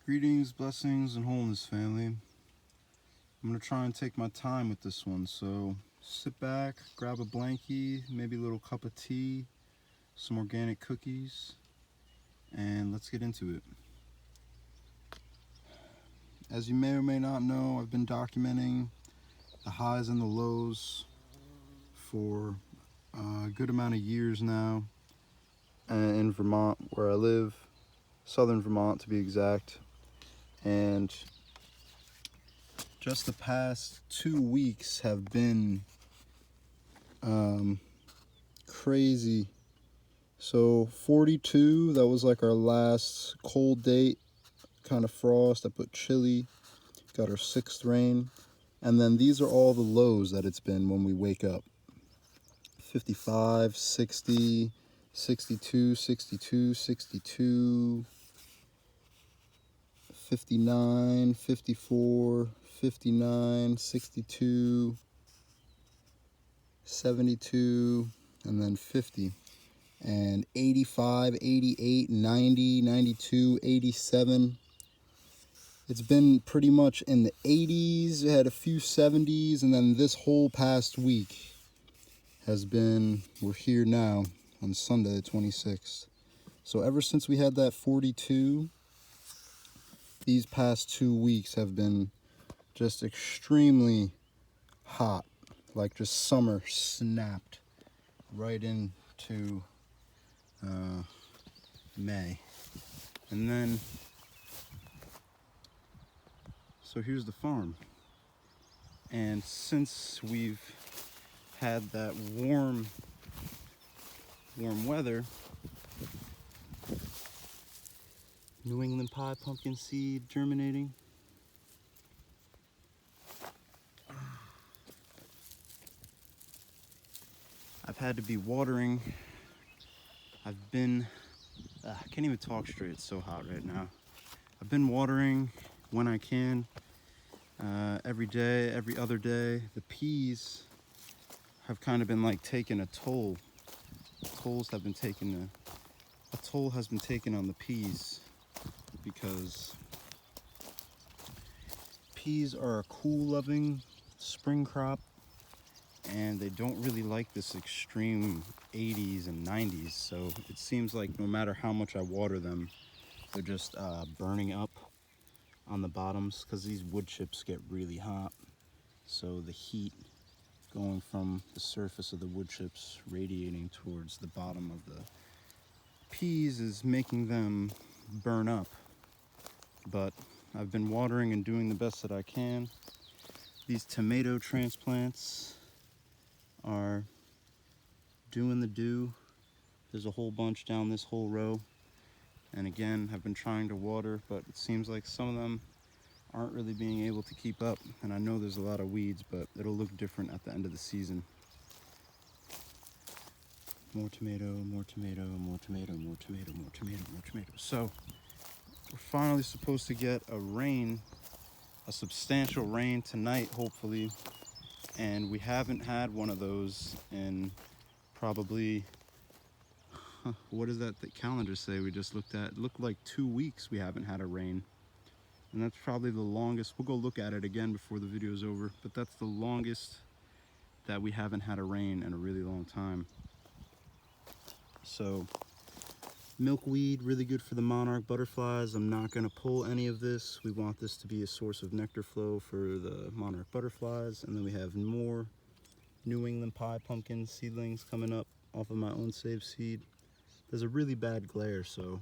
Greetings, blessings, and wholeness, family. I'm going to try and take my time with this one, so sit back, grab a blankie, maybe a little cup of tea, some organic cookies, and let's get into it. As you may or may not know, I've been documenting the highs and the lows for a good amount of years now in Vermont, where I live, southern Vermont to be exact, and just the past 2 weeks have been crazy. So 42, that was like our last cold date, kind of frost. I put chilly, got our 6th rain. And then these are all the lows that it's been when we wake up. 55, 60, 62, 62, 62, 59, 54, 59, 62, 72, and then 50. And 85, 88, 90, 92, 87. It's been pretty much in the 80s. We had a few 70s, and then this whole past week has been, we're here now on Sunday the 26th. So ever since we had that 42, these past 2 weeks have been just extremely hot. Like just summer snapped right into May. And then, so here's the farm. And since we've had that warm weather, New England pie pumpkin seed germinating. I've had to be watering. I've been, I can't even talk straight, it's so hot right now. I've been watering when I can, every day, every other day. The peas have kind of been like taking a toll. A toll has been taken on the peas because peas are a cool-loving spring crop, and they don't really like this extreme 80s and 90s. So it seems like no matter how much I water them, they're just burning up on the bottoms because these wood chips get really hot. So the heat going from the surface of the wood chips radiating towards the bottom of the peas is making them burn up. But I've been watering and doing the best that I can. These tomato transplants are doing the do. There's a whole bunch down this whole row. And again, I've been trying to water, but it seems like some of them aren't really being able to keep up. And I know there's a lot of weeds, but it'll look different at the end of the season. More tomato, more tomato, more tomato, more tomato, more tomato, more tomato. So we're finally supposed to get a substantial rain tonight, hopefully. And we haven't had one of those in probably, what does that calendar say we just looked at? It looked like 2 weeks we haven't had a rain. And that's probably the longest. We'll go look at it again before the video is over, but that's the longest that we haven't had a rain in a really long time. So milkweed, really good for the monarch butterflies. I'm not going to pull any of this. We want this to be a source of nectar flow for the monarch butterflies. And then we have more New England pie pumpkin seedlings coming up off of my own saved seed. There's a really bad glare, so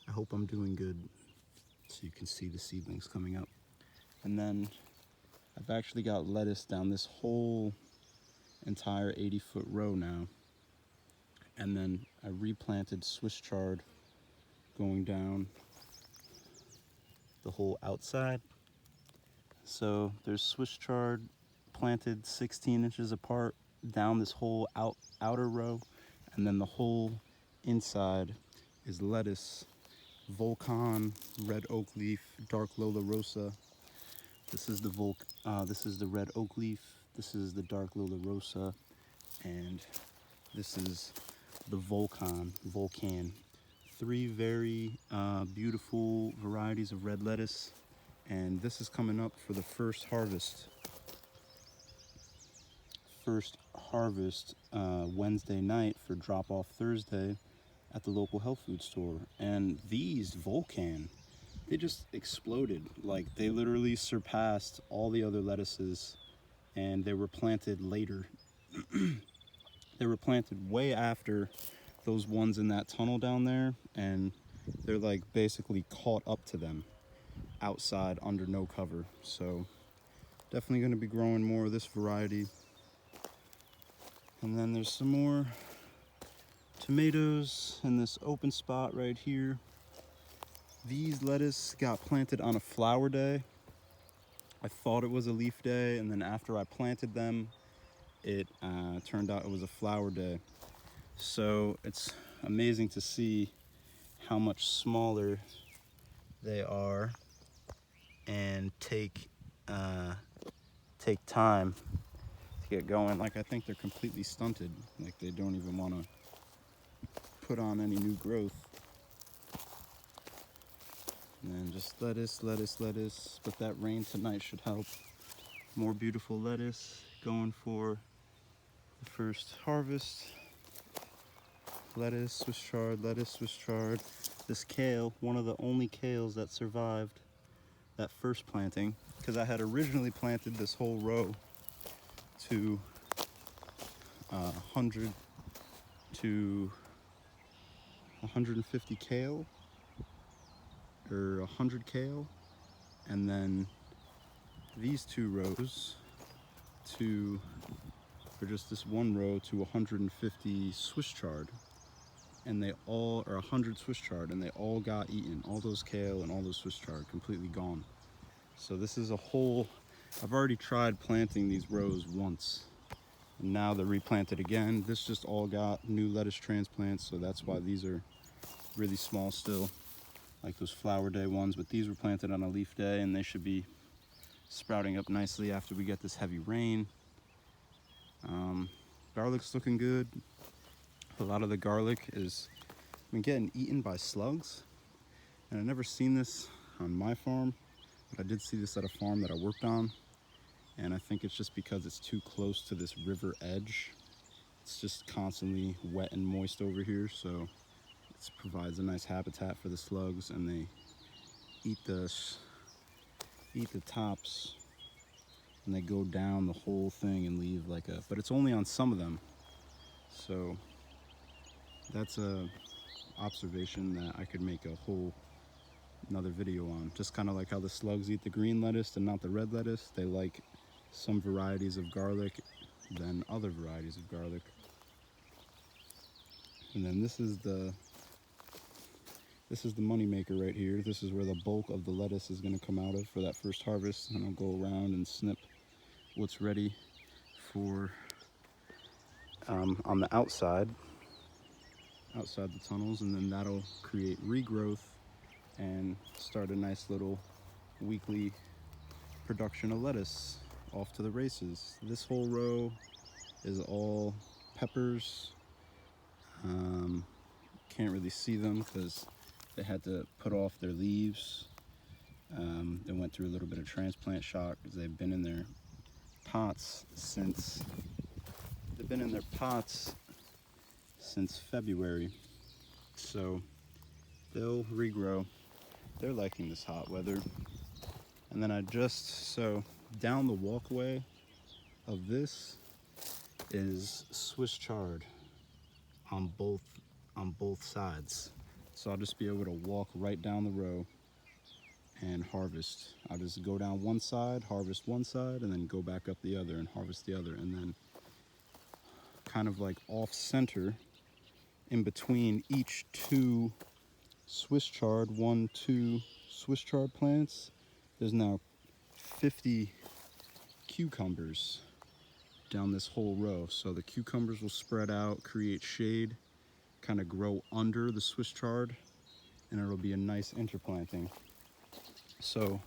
I hope I'm doing good so you can see the seedlings coming up. And then I've actually got lettuce down this whole entire 80-foot row now. And then I replanted Swiss chard going down the whole outside. So there's Swiss chard planted 16 inches apart down this whole outer row, and then the whole inside is lettuce, Volcan, red oak leaf, dark Lola Rosa. This is the red oak leaf. This is the dark Lola Rosa, and this is the Volcan 3 very beautiful varieties of red lettuce, and this is coming up for the first harvest. Wednesday night for drop-off Thursday at the local health food store. And these Volcan, they just exploded. Like, they literally surpassed all the other lettuces, and they were planted later. They were planted way after those ones in that tunnel down there, and they're like basically caught up to them outside under no cover. So definitely going to be growing more of this variety. And then there's some more tomatoes in this open spot right here. These lettuce got planted on a flower day. I thought it was a leaf day, and then after I planted them, it turned out it was a flower day. So it's amazing to see how much smaller they are and take time to get going. Like, I think they're completely stunted. Like, they don't even want to put on any new growth. And then just lettuce. But that rain tonight should help. More beautiful lettuce going for the first harvest. Lettuce, Swiss chard. This kale, one of the only kales that survived that first planting, because I had originally planted this whole row to 100 to 150 kale, or 100 kale, and then these 2 rows for just this one row to 150 Swiss chard, and they all are 100 Swiss chard, and they all got eaten. All those kale and all those Swiss chard completely gone. So this is a whole, I've already tried planting these rows once, and now they're replanted again. This just all got new lettuce transplants, so that's why these are really small still, like those flower day ones. But these were planted on a leaf day, and they should be sprouting up nicely after we get this heavy rain. Garlic's looking good. A lot of the garlic is been getting eaten by slugs, and I've never seen this on my farm, but I did see this at a farm that I worked on, and I think it's just because it's too close to this river edge. It's just constantly wet and moist over here, so it provides a nice habitat for the slugs, and they eat the tops, and they go down the whole thing and leave like a, but it's only on some of them. So that's a observation that I could make another video on. Just kind of like how the slugs eat the green lettuce and not the red lettuce. They like some varieties of garlic than other varieties of garlic. And then this is the money maker right here. This is where the bulk of the lettuce is going to come out of for that first harvest, and I'll go around and snip what's ready for on the outside the tunnels, and then that'll create regrowth and start a nice little weekly production of lettuce off to the races. This whole row is all peppers. Can't really see them because they had to put off their leaves. They went through a little bit of transplant shock because they've been in their pots since February, so they'll regrow. They're liking this hot weather. And then so down the walkway of this is Swiss chard on both sides. So I'll just be able to walk right down the row and harvest. I'll just go down one side, harvest one side, and then go back up the other and harvest the other. And then kind of like off center in between each 2 Swiss chard plants, there's now 50 cucumbers down this whole row. So the cucumbers will spread out, create shade, kind of grow under the Swiss chard, and it'll be a nice interplanting. So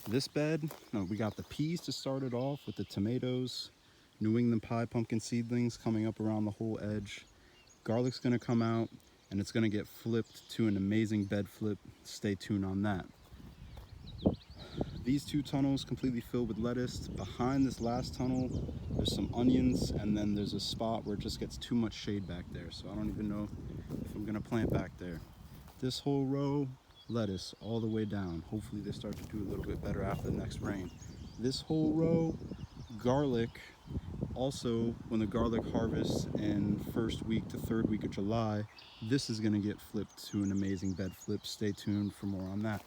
this bed, we got the peas to start it off with, the tomatoes, New England pie pumpkin seedlings coming up around the whole edge. Garlic's gonna come out. and it's going to get flipped to an amazing bed flip. Stay tuned on that. These 2 tunnels completely filled with lettuce. Behind this last tunnel, there's some onions, and then there's a spot where it just gets too much shade back there, so I don't even know if I'm gonna plant back there. This whole row, lettuce all the way down. Hopefully they start to do a little bit better after the next rain. This whole row, garlic. Also, when the garlic harvests in first week to third week of July, this is gonna get flipped to an amazing bed flip. Stay tuned for more on that.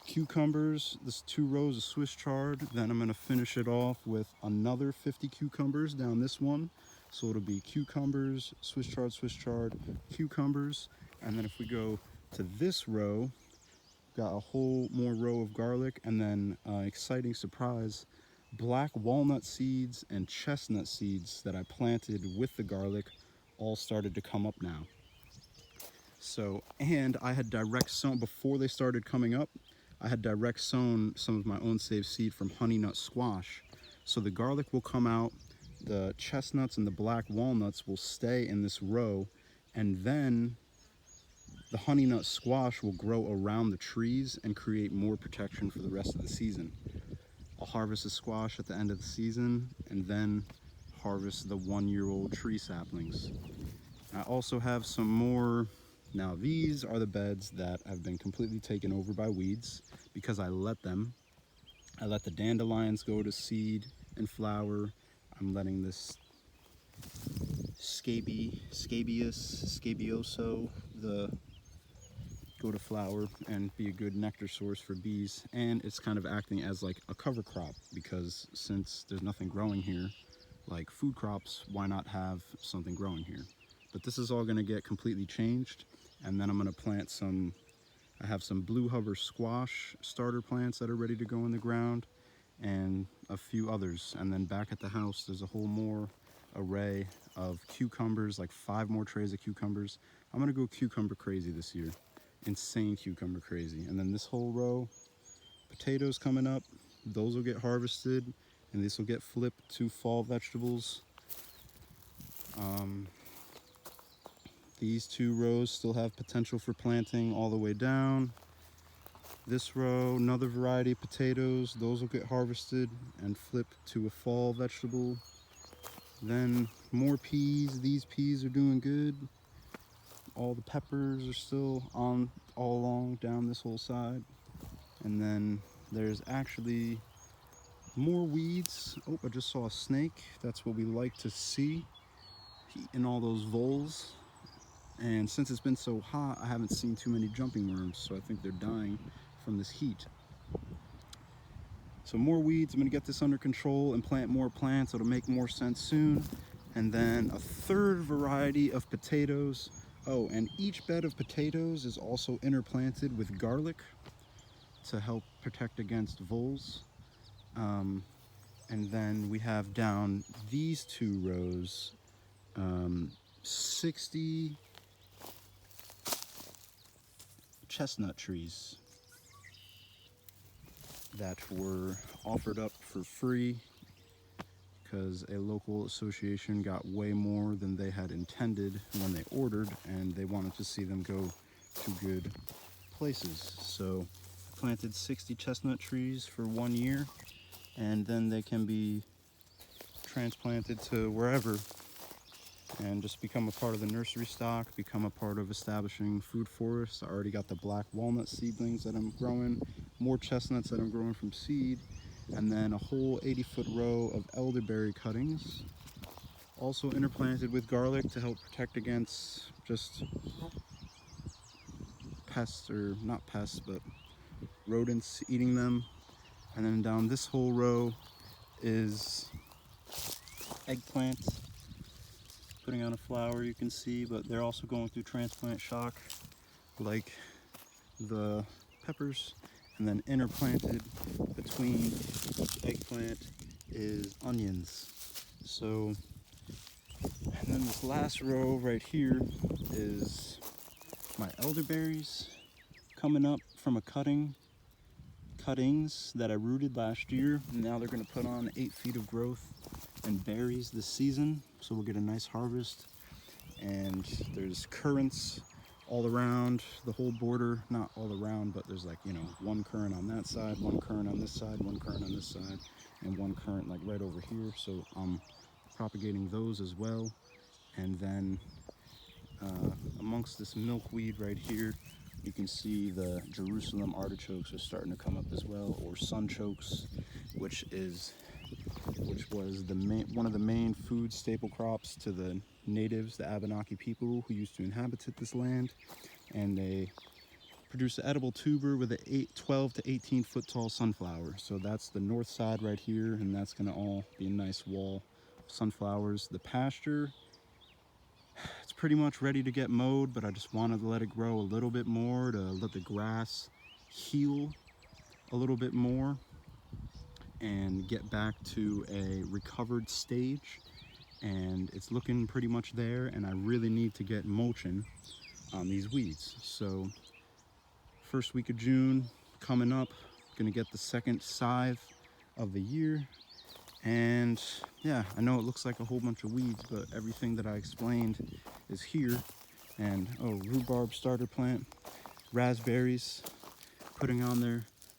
Cucumbers, this 2 rows of Swiss chard. Then I'm gonna finish it off with another 50 cucumbers down this one. So it'll be cucumbers, Swiss chard, cucumbers. And then if we go to this row, got a whole more row of garlic, and then exciting surprise, black walnut seeds and chestnut seeds that I planted with the garlic all started to come up now. So, and I had direct sown, before they started coming up, I had direct sown some of my own saved seed from honey nut squash. So the garlic will come out, the chestnuts and the black walnuts will stay in this row, and then the honey nut squash will grow around the trees and create more protection for the rest of the season. I'll harvest the squash at the end of the season and then harvest the 1-year-old tree saplings. I also have some more. Now these are the beds that have been completely taken over by weeds because I let them. I let the dandelions go to seed and flower. I'm letting this scabioso, go to flower and be a good nectar source for bees. And it's kind of acting as like a cover crop because since there's nothing growing here, like food crops, why not have something growing here? But this is all gonna get completely changed. And then I'm gonna plant some, I have some blue hover squash starter plants that are ready to go in the ground and a few others. And then back at the house, there's a whole more array of cucumbers, like 5 more trays of cucumbers. I'm gonna go cucumber crazy this year. Insane cucumber crazy. And then this whole row, potatoes coming up, those will get harvested and this will get flipped to fall vegetables. These 2 rows still have potential for planting all the way down. This row, another variety of potatoes, those will get harvested and flipped to a fall vegetable. Then more peas, these peas are doing good. All the peppers are still on all along down this whole side. And then there's actually more weeds. Oh, I just saw a snake. That's what we like to see in all those voles. And since it's been so hot, I haven't seen too many jumping worms, so I think they're dying from this heat. So more weeds. I'm gonna get this under control and plant more plants. It'll make more sense soon. And then a 3rd variety of potatoes. Oh, and each bed of potatoes is also interplanted with garlic to help protect against voles. And then we have down these 2 rows, 60 chestnut trees that were offered up for free because a local association got way more than they had intended when they ordered, and they wanted to see them go to good places. So I planted 60 chestnut trees for 1 year, and then they can be transplanted to wherever and just become a part of the nursery stock, become a part of establishing food forests. I already got the black walnut seedlings that I'm growing, more chestnuts that I'm growing from seed, and then a whole 80-foot row of elderberry cuttings, also interplanted with garlic to help protect against just pests, or not pests, but rodents eating them. And then down this whole row is eggplant putting on a flower, you can see, but they're also going through transplant shock like the peppers. And then interplanted between eggplant is onions. So, and then this last row right here is my elderberries coming up from a cuttings that I rooted last year. And now they're gonna put on 8 feet of growth and berries this season, so we'll get a nice harvest. And there's currants all around the whole border, not all around, but there's like, you know, one currant on that side, one currant on this side, one currant on this side, and one currant like right over here. So I'm propagating those as well. And then amongst this milkweed right here, you can see the Jerusalem artichokes are starting to come up as well, or sunchokes, which was one of the main food staple crops to the natives, the Abenaki people who used to inhabit this land. And they produce an edible tuber with a 12 to 18 foot tall sunflower. So that's the north side right here, and that's gonna all be a nice wall of sunflowers. The pasture, it's pretty much ready to get mowed, but I just wanted to let it grow a little bit more, to let the grass heal a little bit more and get back to a recovered stage. And it's looking pretty much there, and I really need to get mulching on these weeds. So first week of June coming up, gonna get the second scythe of the year. And yeah, I know it looks like a whole bunch of weeds, but everything that I explained is here. And oh, rhubarb starter plant, raspberries putting on their